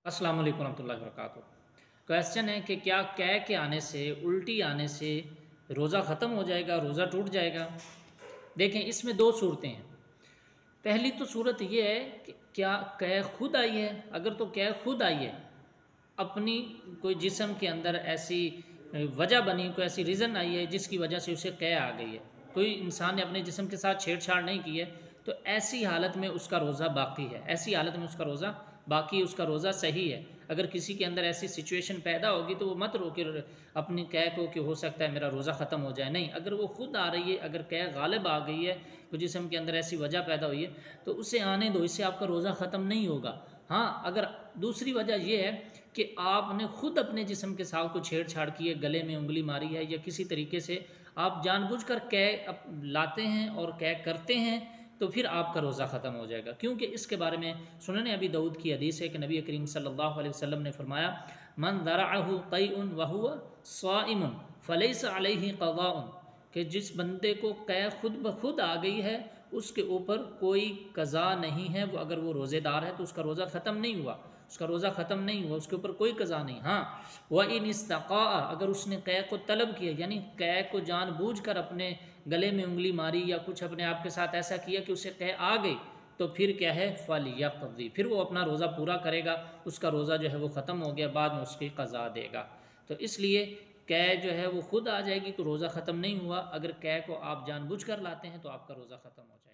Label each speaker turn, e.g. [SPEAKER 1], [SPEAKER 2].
[SPEAKER 1] السلام علیکم ورحمۃ اللہ وبرکاتہ۔ کویسچن ہے کہ کیا قے کے آنے سے، الٹی آنے سے روزہ ختم ہو جائے گا، روزہ ٹوٹ جائے گا؟ دیکھیں، اس میں دو صورتیں ہیں۔ پہلی تو صورت یہ ہے کہ کیا قے خود آئی ہے؟ اگر تو قے خود آئی ہے، اپنی کوئی جسم کے اندر ایسی وجہ بنی، کوئی ایسی ریزن آئی ہے جس کی وجہ سے اسے قے آ گئی ہے، کوئی انسان نے اپنے جسم کے ساتھ چھیڑ چھاڑ نہیں کی ہے، تو ایسی حالت میں اس کا روزہ باقی ہے، ایسی حالت میں اس کا روزہ باقی، اس کا روزہ صحیح ہے۔ اگر کسی کے اندر ایسی سچویشن پیدا ہوگی تو وہ مت روکے اپنی قے کو کہ ہو سکتا ہے میرا روزہ ختم ہو جائے، نہیں، اگر وہ خود آ رہی ہے، اگر قے غالب آ گئی ہے، کوئی جسم کے اندر ایسی وجہ پیدا ہوئی ہے تو اسے آنے دو، اس سے آپ کا روزہ ختم نہیں ہوگا۔ ہاں، اگر دوسری وجہ یہ ہے کہ آپ نے خود اپنے جسم کے ساتھ کو چھیڑ چھاڑ کی ہے، گلے میں انگلی ماری ہے، یا کسی طریقے سے آپ جان بوجھ کر قے لاتے ہیں اور قے کرتے ہیں، تو پھر آپ کا روزہ ختم ہو جائے گا، کیونکہ اس کے بارے میں سنن ابی داؤد کی حدیث ہے کہ نبی کریم صلی اللہ علیہ وسلم نے فرمایا، من ذرعہ قیء وہو صائم فلیس علیہ قضاء، کہ جس بندے کو قے خود بخود آ گئی ہے اس کے اوپر کوئی قضا نہیں ہے، وہ اگر وہ روزے دار ہے تو اس کا روزہ ختم نہیں ہوا، اس کا روزہ ختم نہیں ہوا، اس کے اوپر کوئی قضا نہیں۔ ہاں، وَإِنِ اسْتَقَاءَ، اگر اس نے قے کو طلب کیا، یعنی قے کو جان بوجھ کر اپنے گلے میں انگلی ماری یا کچھ اپنے آپ کے ساتھ ایسا کیا کہ اسے قے آ گئی، تو پھر کیا ہے، فَلْيَقْضِ، پھر وہ اپنا روزہ پورا کرے گا، اس کا روزہ جو ہے وہ ختم ہو گیا، بعد میں اس کی قضا دے گا۔ تو اس لیے قے جو ہے وہ خود آ جائے گی تو روزہ ختم نہیں ہوا، اگر قے کو آپ جان بوجھ کر لاتے ہیں تو آپ کا روزہ ختم ہو جائے گا۔